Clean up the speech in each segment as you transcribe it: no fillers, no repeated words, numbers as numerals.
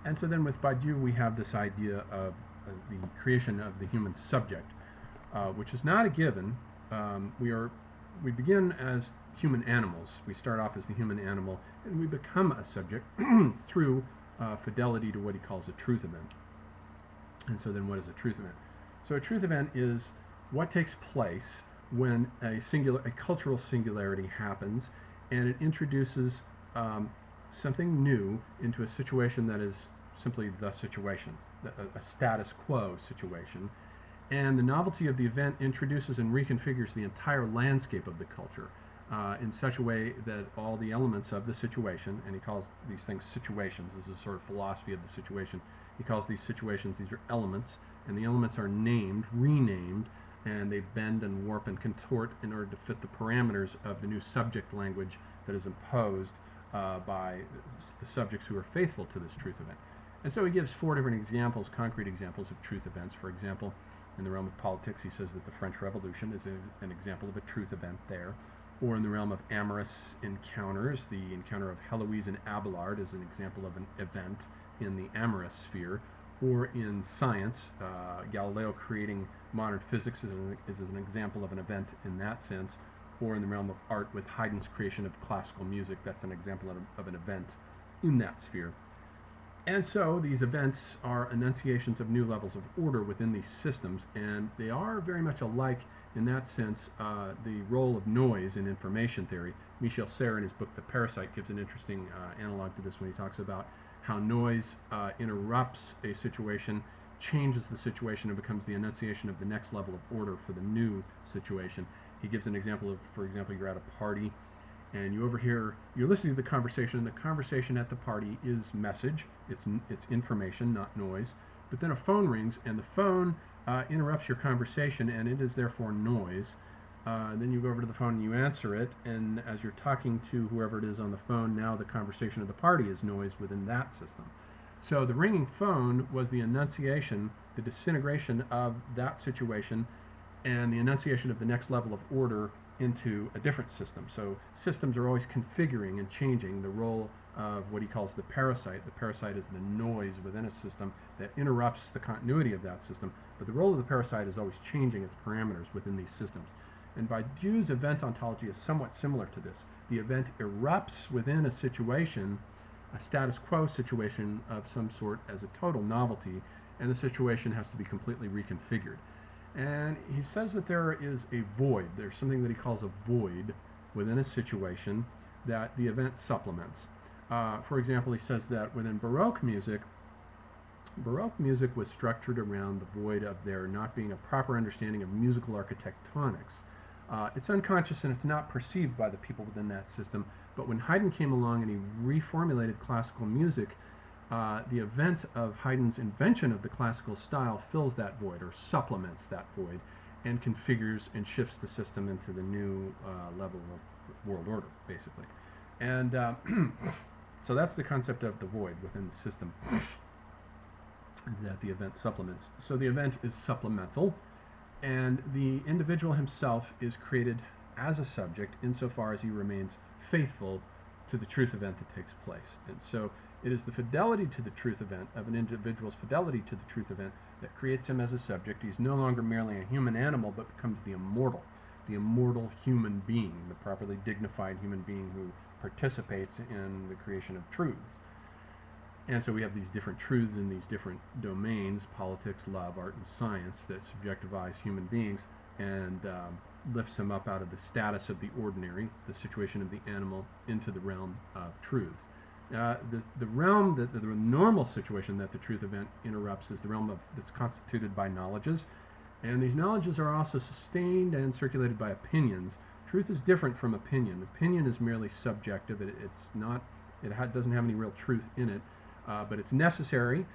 And so then with Badiou we have this idea of the creation of the human subject, which is not a given. We begin as human animals. We start off as the human animal, and we become a subject through fidelity to what he calls a truth event. And so then what is a truth event? So a truth event is what takes place when a cultural singularity happens, and it introduces something new into a situation that is simply the situation, a status quo situation. And the novelty of the event introduces and reconfigures the entire landscape of the culture in such a way that all the elements of the situation, and he calls these things situations, this is a sort of philosophy of the situation. He calls these situations, these are elements, and the elements are named, renamed, and they bend and warp and contort in order to fit the parameters of the new subject language that is imposed by the subjects who are faithful to this truth event. And so he gives 4 different examples, concrete examples of truth events. For example, in the realm of politics, he says that the French Revolution is an example of a truth event there. Or in the realm of amorous encounters, the encounter of Heloise and Abelard is an example of an event in the amorous sphere. Or in science, Galileo creating modern physics is an example of an event in that sense. Or in the realm of art with Haydn's creation of classical music, that's an example of an event in that sphere. And so these events are enunciations of new levels of order within these systems, and they are very much alike in that sense. The role of noise in information theory. Michel Serres, in his book The Parasite, gives an interesting analog to this when he talks about how noise interrupts a situation, changes the situation, and becomes the enunciation of the next level of order for the new situation. He gives an example of, for example, you're at a party, and you overhear, you're listening to the conversation, and the conversation at the party is message, it's information, not noise. But then a phone rings, and the phone interrupts your conversation, and it is therefore noise. Then you go over to the phone and you answer it, and as you're talking to whoever it is on the phone, now the conversation of the party is noise within that system. So the ringing phone was the enunciation, the disintegration of that situation, and the enunciation of the next level of order into a different system. So systems are always configuring and changing the role of what he calls the parasite. The parasite is the noise within a system that interrupts the continuity of that system, but the role of the parasite is always changing its parameters within these systems. And Badiou's event ontology is somewhat similar to this. The event erupts within a situation, a status quo situation of some sort, as a total novelty, and the situation has to be completely reconfigured. And he says that there is a void. There's something that he calls a void within a situation that the event supplements. For example, he says that within Baroque music was structured around the void of there not being a proper understanding of musical architectonics. It's unconscious and it's not perceived by the people within that system, but when Haydn came along and he reformulated classical music, the event of Haydn's invention of the classical style fills that void, or supplements that void, and configures and shifts the system into the new level of world order, basically. And so that's the concept of the void within the system that the event supplements. So the event is supplemental, and the individual himself is created as a subject insofar as he remains faithful to the truth event that takes place. And so it is the fidelity to the truth event, of an individual's fidelity to the truth event, that creates him as a subject. He's no longer merely a human animal, but becomes the immortal human being, the properly dignified human being who participates in the creation of truths. And so we have these different truths in these different domains, politics, love, art, and science, that subjectivize human beings and lifts them up out of the status of the ordinary, the situation of the animal, into the realm of truths. The realm, the normal situation that the truth event interrupts is the realm that's constituted by knowledges, and these knowledges are also sustained and circulated by opinions. Truth is different from opinion. Opinion is merely subjective. It doesn't have any real truth in it, but it's necessary.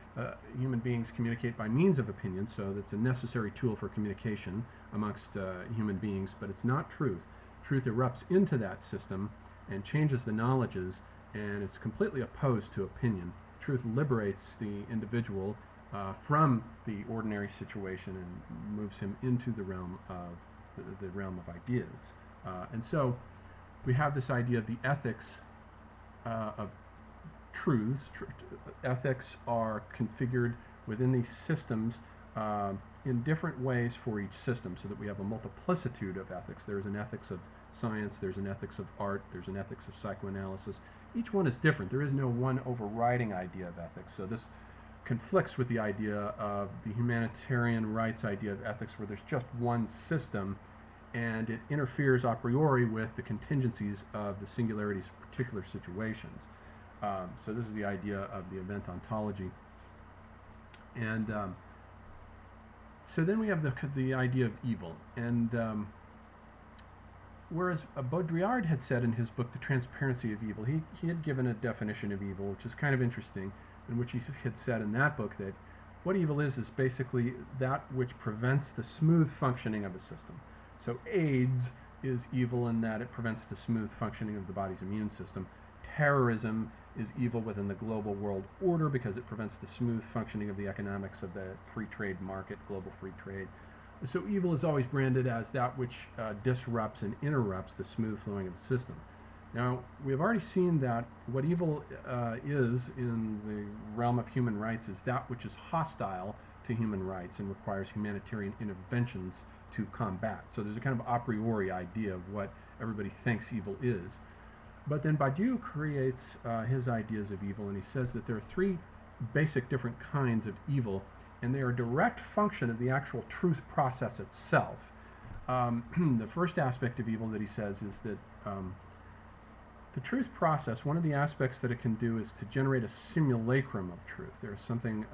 Human beings communicate by means of opinion, so that's a necessary tool for communication amongst human beings, but it's not truth. Truth erupts into that system and changes the knowledges, and it's completely opposed to opinion. Truth liberates the individual from the ordinary situation and moves him into the realm of ideas. And so we have this idea of the ethics of truths. Ethics are configured within these systems in different ways for each system, so that we have a multiplicitude of ethics. There's an ethics of science, there's an ethics of art, there's an ethics of psychoanalysis. Each one is different. There is no one overriding idea of ethics. So this conflicts with the idea of the humanitarian rights idea of ethics, where there's just one system, and it interferes a priori with the contingencies of the singularities of particular situations. So this is the idea of the event ontology. And so then we have the idea of evil. And whereas Baudrillard had said in his book, The Transparency of Evil, he had given a definition of evil, which is kind of interesting, in which he had said in that book that what evil is basically that which prevents the smooth functioning of a system. So AIDS is evil in that it prevents the smooth functioning of the body's immune system. Terrorism is evil within the global world order because it prevents the smooth functioning of the economics of the free trade market, global free trade. So evil is always branded as that which disrupts and interrupts the smooth flowing of the system. Now, we have already seen that what evil is in the realm of human rights is that which is hostile to human rights and requires humanitarian interventions to combat. So there's a kind of a priori idea of what everybody thinks evil is. But then Badiou creates his ideas of evil, and he says that there are three basic different kinds of evil, and they are a direct function of the actual truth process itself. The first aspect of evil that he says is that the truth process, one of the aspects that it can do is to generate a simulacrum of truth. There's something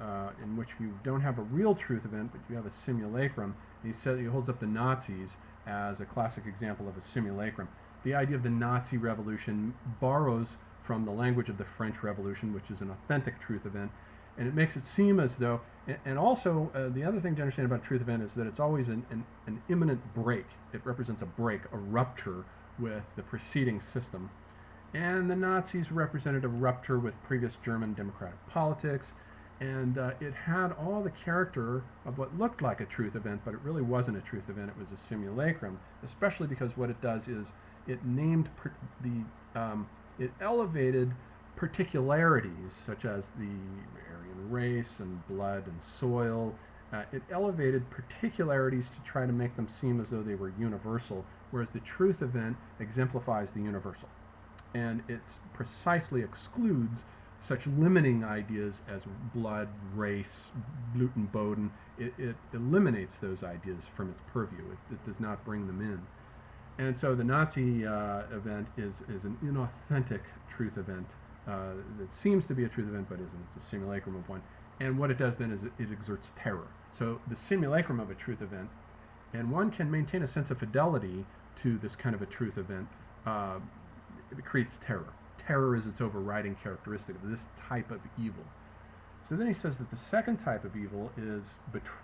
in which you don't have a real truth event, but you have a simulacrum. He said, he holds up the Nazis as a classic example of a simulacrum. The idea of the Nazi Revolution borrows from the language of the French Revolution, which is an authentic truth event, and it makes it seem as though, and also the other thing to understand about a truth event is that it's always an imminent break. It represents a break, a rupture with the preceding system. And the Nazis represented a rupture with previous German democratic politics, and it had all the character of what looked like a truth event, but it really wasn't a truth event. It was a simulacrum, especially because what it does is it named it elevated particularities such as the Aryan race and blood and soil. It elevated particularities to try to make them seem as though they were universal, whereas the truth event exemplifies the universal. And it precisely excludes such limiting ideas as blood, race, gluten, Boden. It eliminates those ideas from its purview. It does not bring them in. And so the Nazi event is an inauthentic truth event that seems to be a truth event but isn't. It's a simulacrum of one. And what it does then is it exerts terror. So the simulacrum of a truth event, and one can maintain a sense of fidelity to this kind of a truth event, it creates terror. Terror is its overriding characteristic of this type of evil. So then he says that the second type of evil is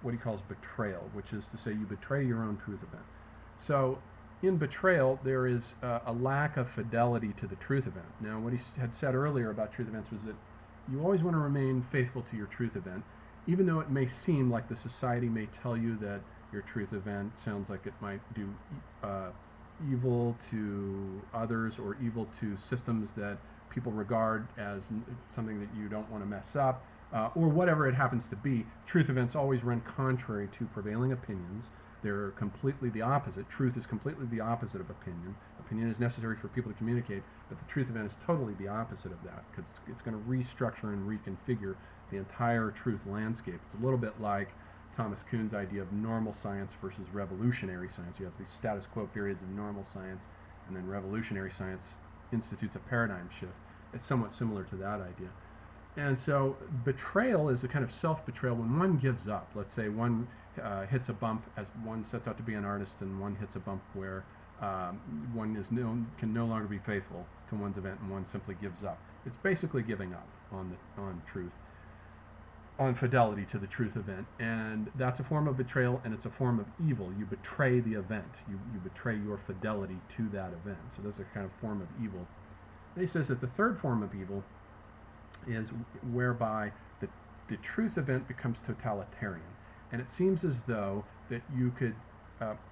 what he calls betrayal, which is to say you betray your own truth event. So in betrayal, there is a lack of fidelity to the truth event. Now, what he had said earlier about truth events was that you always want to remain faithful to your truth event, even though it may seem like the society may tell you that your truth event sounds like it might do evil to others or evil to systems that people regard as something that you don't want to mess up, or whatever it happens to be. Truth events always run contrary to prevailing opinions. They're completely the opposite. Truth is completely the opposite of opinion. Opinion is necessary for people to communicate, but the truth event is totally the opposite of that, because it's going to restructure and reconfigure the entire truth landscape. It's a little bit like Thomas Kuhn's idea of normal science versus revolutionary science. You have these status quo periods of normal science, and then revolutionary science institutes a paradigm shift. It's somewhat similar to that idea. And so betrayal is a kind of self-betrayal when one gives up. Let's say one hits a bump as one sets out to be an artist, and one hits a bump where one can no longer be faithful to one's event, and one simply gives up. It's basically giving up on truth, on fidelity to the truth event, and that's a form of betrayal, and it's a form of evil. You betray the event. You betray your fidelity to that event. So that's a kind of form of evil. And he says that the third form of evil is whereby the truth event becomes totalitarian. And it seems as though that you could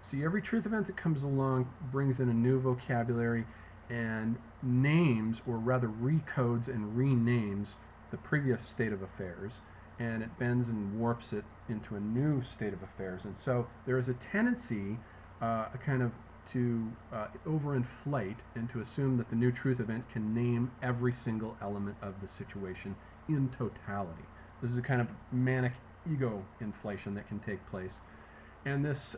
see every truth event that comes along brings in a new vocabulary, and names, or rather recodes and renames, the previous state of affairs, and it bends and warps it into a new state of affairs. And so there is a tendency, a kind of to overinflate and to assume that the new truth event can name every single element of the situation in totality. This is a kind of manic ego inflation that can take place. And this,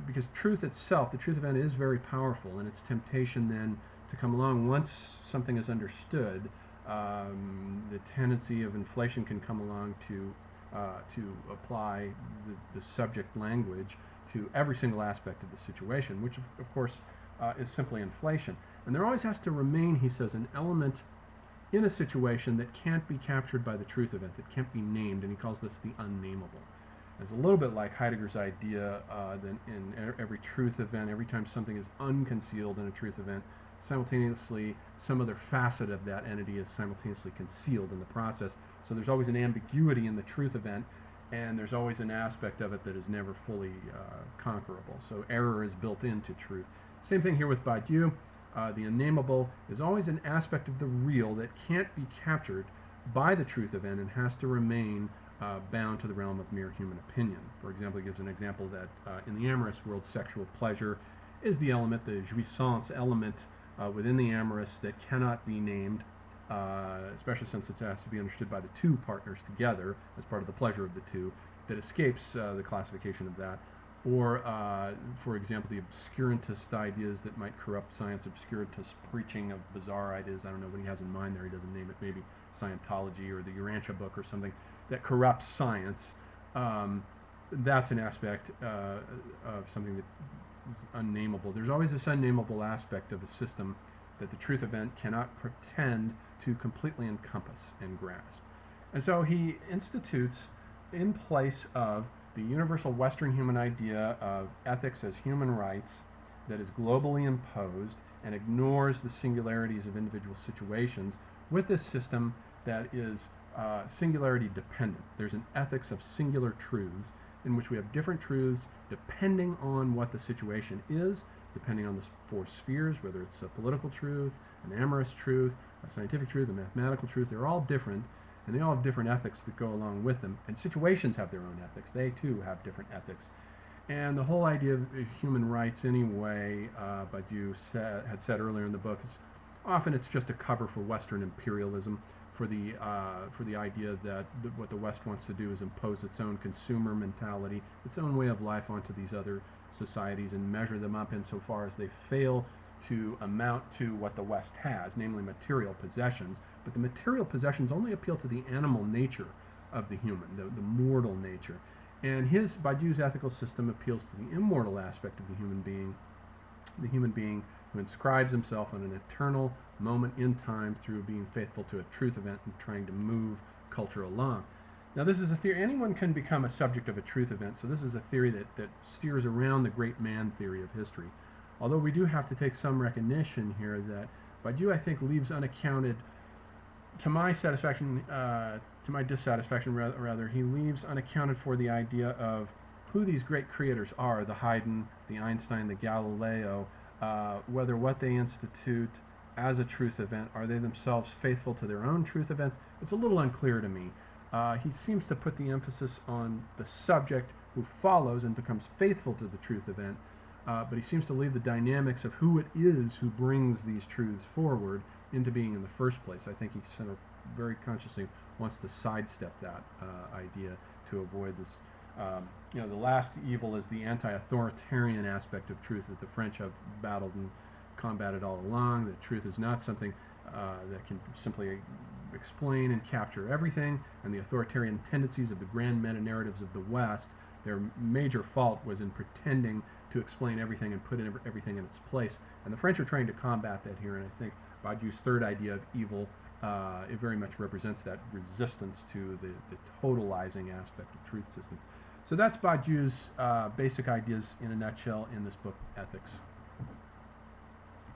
because truth itself, the truth event is very powerful, and its temptation then to come along once something is understood, the tendency of inflation can come along to apply the subject language to every single aspect of the situation, which of course is simply inflation. And there always has to remain, he says, an element in a situation that can't be captured by the truth event, that can't be named, and he calls this the unnameable. It's a little bit like Heidegger's idea that in every truth event, every time something is unconcealed in a truth event, simultaneously some other facet of that entity is simultaneously concealed in the process. So there's always an ambiguity in the truth event, and there's always an aspect of it that is never fully conquerable. So error is built into truth. Same thing here with Badiou. The unnameable is always an aspect of the real that can't be captured by the truth event and has to remain bound to the realm of mere human opinion. For example, he gives an example that in the amorous world, sexual pleasure is the element, the jouissance element within the amorous that cannot be named, especially since it has to be understood by the two partners together as part of the pleasure of the two, that escapes the classification of that. Or, for example, the obscurantist ideas that might corrupt science, obscurantist preaching of bizarre ideas. I don't know what he has in mind there. He doesn't name it. Maybe Scientology or the Urantia book or something that corrupts science. That's an aspect of something that is unnameable. There's always this unnameable aspect of a system that the truth event cannot pretend to completely encompass and grasp. And so he institutes, in place of the universal Western human idea of ethics as human rights that is globally imposed and ignores the singularities of individual situations, with this system that is singularity dependent. There's an ethics of singular truths in which we have different truths depending on what the situation is, depending on the four spheres, whether it's a political truth, an amorous truth, a scientific truth, a mathematical truth. They're all different, and they all have different ethics that go along with them. And situations have their own ethics. They too have different ethics. And the whole idea of human rights anyway, Badiou had said earlier in the book, is often it's just a cover for Western imperialism, for the idea that what the West wants to do is impose its own consumer mentality, its own way of life onto these other societies and measure them up insofar as they fail to amount to what the West has, namely material possessions. But the material possessions only appeal to the animal nature of the human, the mortal nature. And Badiou's ethical system appeals to the immortal aspect of the human being who inscribes himself on an eternal moment in time through being faithful to a truth event and trying to move culture along. Now this is a theory, anyone can become a subject of a truth event, so this is a theory that steers around the great man theory of history. Although we do have to take some recognition here that Badiou, I think, leaves unaccounted, to my satisfaction, to my dissatisfaction rather, he leaves unaccounted for the idea of who these great creators are, the Haydn, the Einstein, the Galileo, whether what they institute as a truth event, are they themselves faithful to their own truth events? It's a little unclear to me. He seems to put the emphasis on the subject who follows and becomes faithful to the truth event, but he seems to leave the dynamics of who it is who brings these truths forward into being in the first place. I think he sort of very consciously wants to sidestep that idea to avoid this. The last evil is the anti-authoritarian aspect of truth that the French have battled and combated all along. That truth is not something that can simply explain and capture everything, and the authoritarian tendencies of the grand meta-narratives of the West, their major fault was in pretending to explain everything and put everything in its place. And the French are trying to combat that here, and I think Badiou's third idea of evil, it very much represents that resistance to the totalizing aspect of truth systems. So that's Badiou's basic ideas in a nutshell in this book, Ethics.